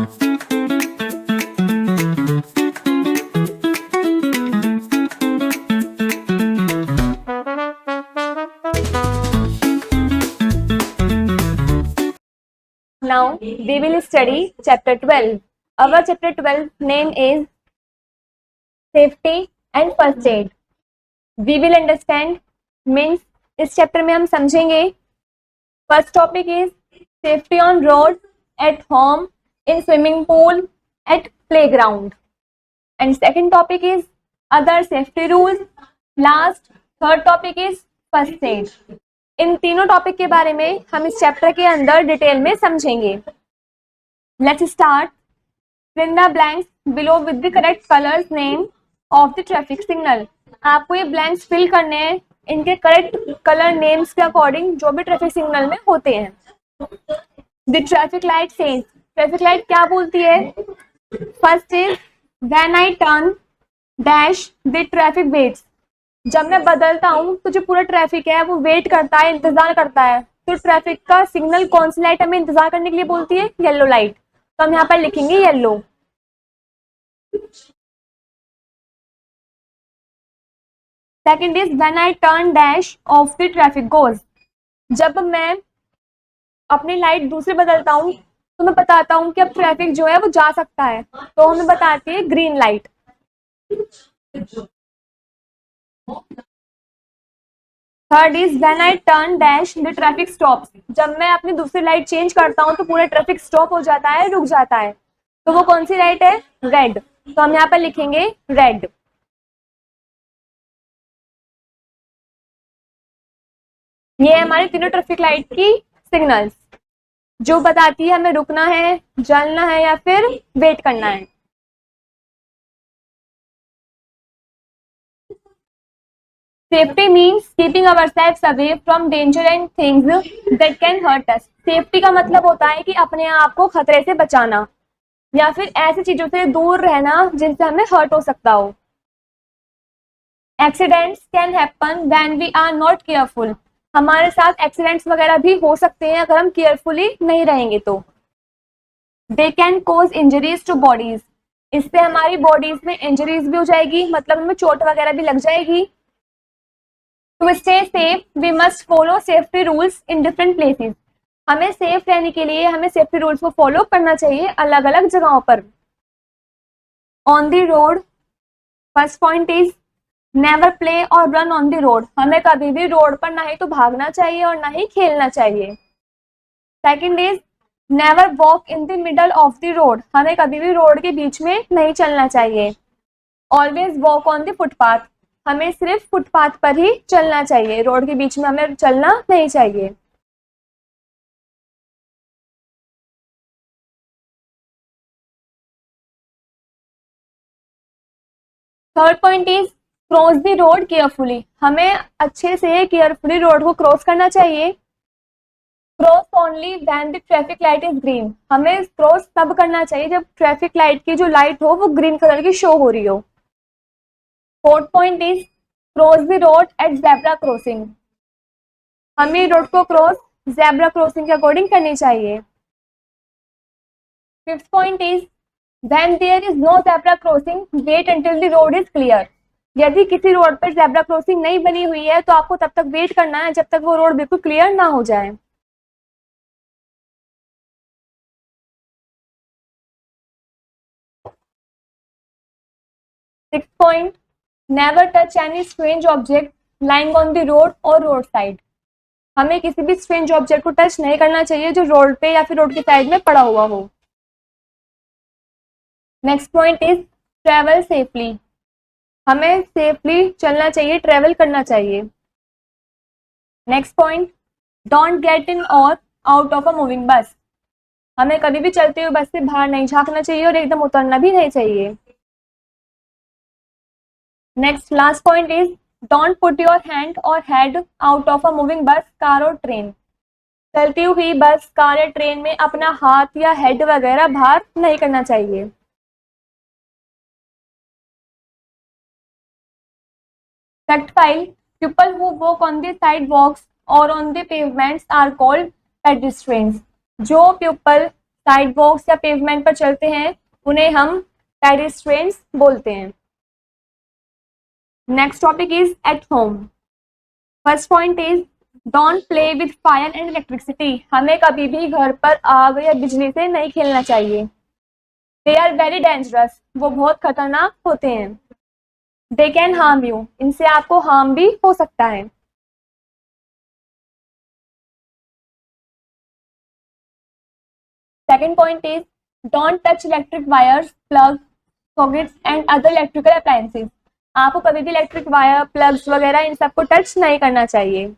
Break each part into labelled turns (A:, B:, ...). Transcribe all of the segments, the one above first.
A: Now we will study chapter 12. Our chapter 12 name is Safety and First Aid. We will understand means इस chapter में हम समझेंगे. First topic is safety on road, at home, in swimming pool, at playground. And second topic is other safety rules. Last third topic is first aid. इन तीनों topic के बारे में हम इस चैप्टर के अंदर डिटेल में समझेंगे. Let's start. Fill the blanks below with the correct colours name of the traffic signal. आपको ये ब्लैंक्स फिल करने हैं इनके करेक्ट कलर नेम्स के अकॉर्डिंग जो भी ट्रैफिक सिग्नल में होते हैं. The traffic light says. Traffic light क्या बोलती है? First is when I turn dash the traffic waits. जब मैं बदलता हूँ तो जो पूरा ट्रैफिक है वो वेट करता है, इंतजार करता है. तो ट्रैफिक का सिग्नल कौन सी लाइट हमें इंतजार करने के लिए बोलती है? Yellow light. तो हम यहाँ पर लिखेंगे yellow. Second is when I turn dash of the traffic goes. जब मैं अपनी लाइट दूसरी बदलता हूँ तो मैं बताता हूँ कि अब ट्रैफिक जो है वो जा सकता है, तो हमें बताती है green light. Third is when I turn dash the traffic stops. जब मैं अपनी दूसरी लाइट चेंज करता हूँ तो पूरा ट्रैफिक स्टॉप हो जाता है, रुक जाता है. तो वो कौन सी लाइट है? रेड. तो हम यहाँ पर लिखेंगे रेड. ये है हमारी तीनों ट्रैफिक लाइट की सिग्नल्स जो बताती है हमें रुकना है, जलना है या फिर वेट करना है. Safety means keeping ourselves away from danger and things that can hurt us. Safety का मतलब होता है कि अपने आप को खतरे से बचाना या फिर ऐसी चीजों से दूर रहना जिनसे हमें हर्ट हो सकता हो. Accidents can happen when we are not careful. हमारे साथ एक्सीडेंट्स वगैरह भी हो सकते हैं अगर हम केयरफुली नहीं रहेंगे तो. They can cause injuries to bodies. इससे हमारी बॉडीज में इंजरीज भी हो जाएगी, मतलब हमें चोट वगैरह भी लग जाएगी. To stay safe we must follow safety rules in different places. हमें सेफ रहने के लिए हमें सेफ्टी रूल्स को फॉलो करना चाहिए अलग अलग जगहों पर. On the road. First point is never play और रन ऑन द रोड. हमें कभी भी रोड पर ना ही तो भागना चाहिए और ना ही खेलना चाहिए. Second is never walk in the middle of the road. हमें कभी भी रोड के बीच में नहीं चलना चाहिए. Always walk on the footpath. हमें सिर्फ फुटपाथ पर ही चलना चाहिए, रोड के बीच में हमें चलना नहीं चाहिए. Third point is cross the road carefully. हमें अच्छे से केयरफुली रोड को क्रॉस करना चाहिए. Cross only when the traffic light is green. हमें क्रॉस तब करना चाहिए जब ट्रैफिक लाइट की जो लाइट हो वो ग्रीन कलर की शो हो रही हो. Fourth point is cross the road at zebra crossing. हमें रोड को क्रॉस ज़ेब्रा क्रॉसिंग के अकॉर्डिंग करनी चाहिए. Fifth point is when there is no zebra crossing wait until the road is clear. यदि किसी रोड पर ज़ेब्रा क्रॉसिंग नहीं बनी हुई है तो आपको तब तक वेट करना है जब तक वो रोड बिल्कुल क्लियर ना हो जाए. Sixth point never touch any strange object lying on the road और रोड साइड. हमें किसी भी स्ट्रेंज ऑब्जेक्ट को टच नहीं करना चाहिए जो रोड पे या फिर रोड की साइड में पड़ा हुआ हो. Next point is travel safely. हमें सेफली चलना चाहिए, ट्रेवल करना चाहिए. Next point don't get in और आउट ऑफ अ मूविंग बस. हमें कभी भी चलते हुए बस से बाहर नहीं झांकना चाहिए और एकदम उतरना भी नहीं चाहिए. Next last point is don't put your hand और head out of a moving bus, car और ट्रेन. चलती हुई बस, कार या ट्रेन में अपना हाथ या हेड वगैरह बाहर नहीं करना चाहिए. Fact 5 people who walk on the sidewalks or on the pavements are called pedestrians. जो पीपल साइड वॉक्स या पेवमेंट पर चलते हैं उन्हें हम पेडेस्ट्रियंस बोलते हैं। Next topic is at home. First point is don't play with fire and electricity. हमें कभी भी घर पर आग या बिजली से नहीं खेलना चाहिए। दे आर वेरी डेंजरस, वो बहुत खतरनाक होते हैं। दे कैन हार्म यू, इनसे आपको हार्म भी हो सकता है। Second point is don't touch electric wires, plug, sockets and other electrical appliances. आपको कभी भी इलेक्ट्रिक वायर, प्लग्स वगैरह इन सबको टच नहीं करना चाहिए।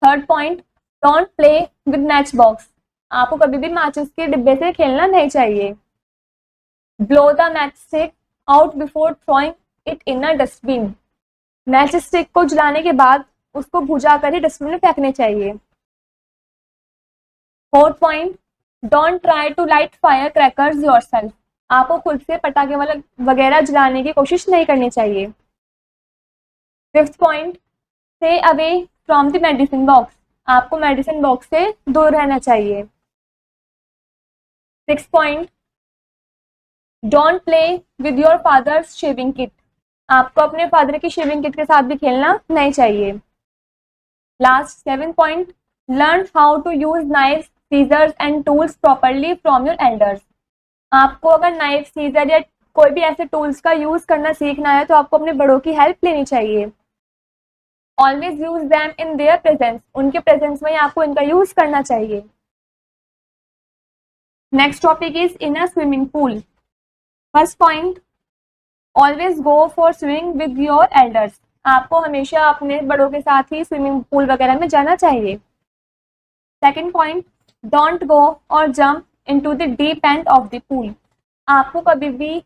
A: Third point, don't play with match box. आपको कभी भी माचिस के डिब्बे से खेलना नहीं चाहिए। Blow the match stick out before throwing it in a dustbin. Match stick को जलाने के बाद उसको बुझा कर ही डस्टबिन में फेंकने चाहिए। Fourth point, don't try to light fire crackers yourself. आपको खुद से पटाखे वाला वगैरह जलाने की कोशिश नहीं करनी चाहिए। Fifth point, stay away from the medicine box. आपको मेडिसिन बॉक्स से दूर रहना चाहिए। Six point, don't play with your fathers shaving kit. आपको अपने फादर की शेविंग किट के साथ भी खेलना नहीं चाहिए। Last seven point, learn how to use knife, scissors and tools properly from your elders. आपको अगर नाइफ, सीजर या कोई भी ऐसे टूल्स का यूज करना सीखना है तो आपको अपने बड़ों की हेल्प लेनी चाहिए। Always use them in their presence. उनके प्रेजेंस में ही आपको इनका यूज करना चाहिए। Next topic is in a swimming pool. First point, always go for swimming with your elders. आपको हमेशा अपने बड़ों के साथ ही स्विमिंग पूल वगैरह में जाना चाहिए। सेकेंड पॉइंट, डोंट गो और jump into the deep end of the pool. आपको कभी भी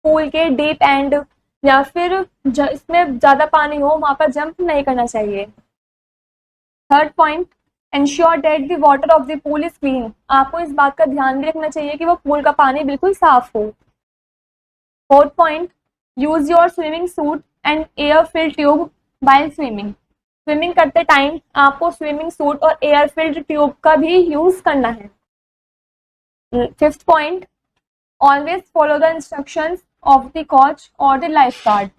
A: पूल के डीप एंड या फिर इसमें ज्यादा पानी हो वहां पर जंप नहीं करना चाहिए। Third point, ensure that the water of the pool is clean. आपको इस बात का ध्यान भी रखना चाहिए कि वो पूल का पानी बिल्कुल साफ हो। Fourth point, use your swimming suit and air filled tube while swimming. Swimming करते टाइम आपको स्विमिंग सूट और एयर फिल्ड ट्यूब का भी यूज करना है। Fifth point, always follow the instructions of the coach और द लाइफ गार्ड।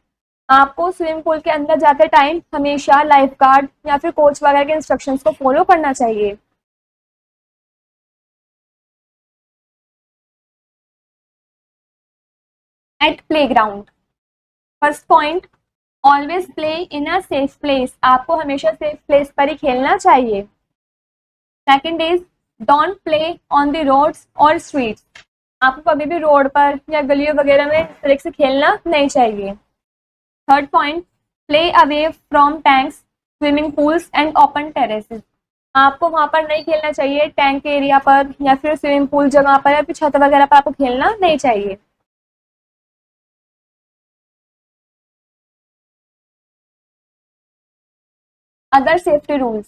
A: आपको swimming pool के अंदर जाते टाइम हमेशा लाइफ गार्ड या फिर कोच वगैरह के इंस्ट्रक्शंस को फॉलो करना चाहिए। At playground. First point, always play in a safe place. आपको हमेशा सेफ प्लेस पर ही खेलना चाहिए। Second is don't play on the roads और स्ट्रीट्स। आपको कभी भी रोड पर या गलियों वगैरह में इस तरह से खेलना नहीं चाहिए। Third point, play away from tanks, swimming pools and open terraces. आपको वहां पर नहीं खेलना चाहिए, टैंक एरिया पर या फिर स्विमिंग पूल जगह पर या फिर छत वगैरह पर आपको खेलना नहीं चाहिए। Other safety rules.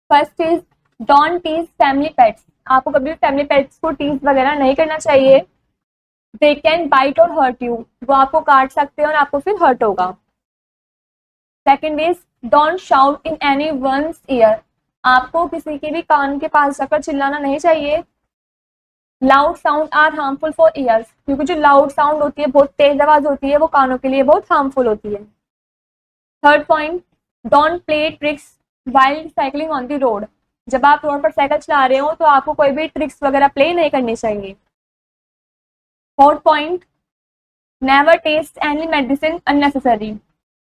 A: First is don't tease family pets. आपको कभी भी फैमिली पेट्स को टीज वगैरह नहीं करना चाहिए। दे कैन बाइट और हर्ट यू। वो आपको काट सकते हैं और आपको फिर हर्ट होगा। Second is don't shout in anyone's ear. आपको किसी के भी कान के पास जाकर चिल्लाना नहीं चाहिए। Loud sound are harmful for ears, क्योंकि जो लाउड साउंड होती है, बहुत तेज आवाज होती है, वो कानों के लिए बहुत हार्मफुल होती है। Third point, don't play tricks while cycling on the road. जब आप रोड पर साइकिल चला रहे हो तो आपको कोई भी ट्रिक्स वगैरह प्ले नहीं करनी चाहिए। Fourth point, never taste any medicine unnecessary.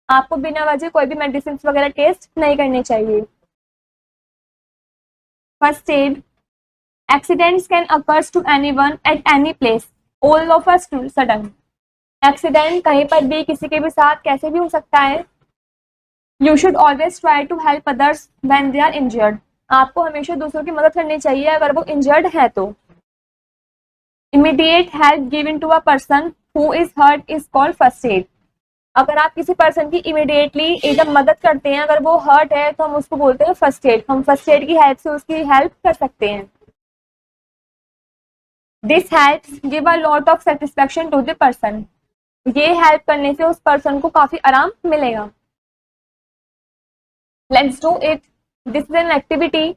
A: आपको बिना वजह कोई भी मेडिसिन वगैरह टेस्ट नहीं करनी चाहिए। First aid, accidents can occurs to anyone at any place all of a sudden. Accident कहीं पर भी किसी के भी साथ कैसे भी हो सकता है। You should always try to help others when they are injured. आपको हमेशा दूसरों की मदद करनी चाहिए अगर वो इंजर्ड है तो। Immediate help given to a person who is hurt is called first aid. अगर आप किसी पर्सन की इमीडिएटली एकदम मदद करते हैं, अगर वो हर्ट है तो हम उसको बोलते हैं फर्स्ट एड। हम फर्स्ट एड की हेल्प से उसकी हेल्प कर सकते हैं। This helps give a lot of satisfaction to the person. ये हेल्प करने से उस पर्सन को काफी आराम मिलेगा। Let's do it, this is an activity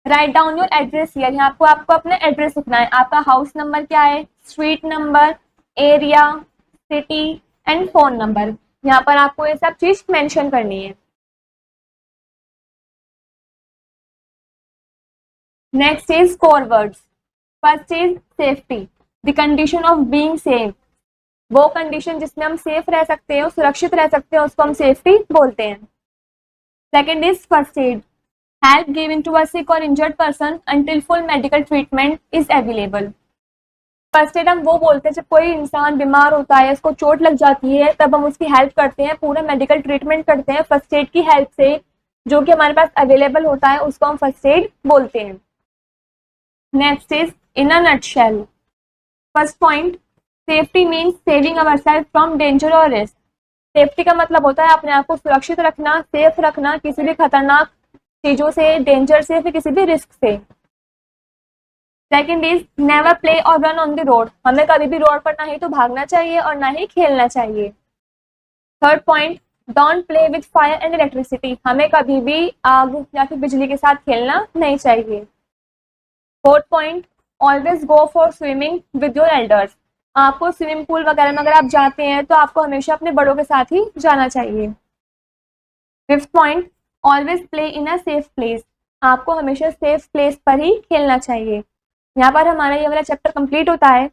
A: write down your address here, यहाँ आपको आपको अपना एड्रेस लिखना है, आपका हाउस नंबर क्या है, street number, area, city and phone number, यहाँ पर आपको ये सब चीज मेंशन करनी है। Next is core words. First is safety, the condition of being safe, वो कंडीशन जिसमें हम सेफ रह सकते हैं, सुरक्षित रह सकते हैं, उसको हम सेफ्टी बोलते हैं। Second is first aid, help given to a sick or injured person until full medical treatment is available। First aid हम वो बोलते हैं जब कोई इंसान बीमार होता है, उसको चोट लग जाती है, तब हम उसकी हेल्प करते हैं, पूरा मेडिकल ट्रीटमेंट करते हैं फर्स्ट एड की हेल्प से, जो कि हमारे पास अवेलेबल होता है, उसको हम फर्स्ट एड बोलते हैं। Next is in a nutshell. First point, safety means saving ourself from danger और रिस्क। सेफ्टी का मतलब होता है अपने आप को सुरक्षित रखना, सेफ रखना किसी भी खतरनाक चीजों से, डेंजर से, फिर किसी भी रिस्क से। सेकेंड इज नेवर प्ले और रन ऑन द रोड, हमें कभी भी रोड पर ना ही तो भागना चाहिए और ना ही खेलना चाहिए। Third point, don't play with fire and electricity, हमें कभी भी आग या फिर बिजली के साथ खेलना नहीं चाहिए। Fourth point, always go for swimming with your elders, आपको स्विमिंग पूल वगैरह में अगर आप जाते हैं तो आपको हमेशा अपने बड़ों के साथ ही जाना चाहिए। Fifth point, always play in a safe place, आपको हमेशा सेफ प्लेस पर ही खेलना चाहिए। यहाँ पर हमारा ये वाला चैप्टर कंप्लीट होता है।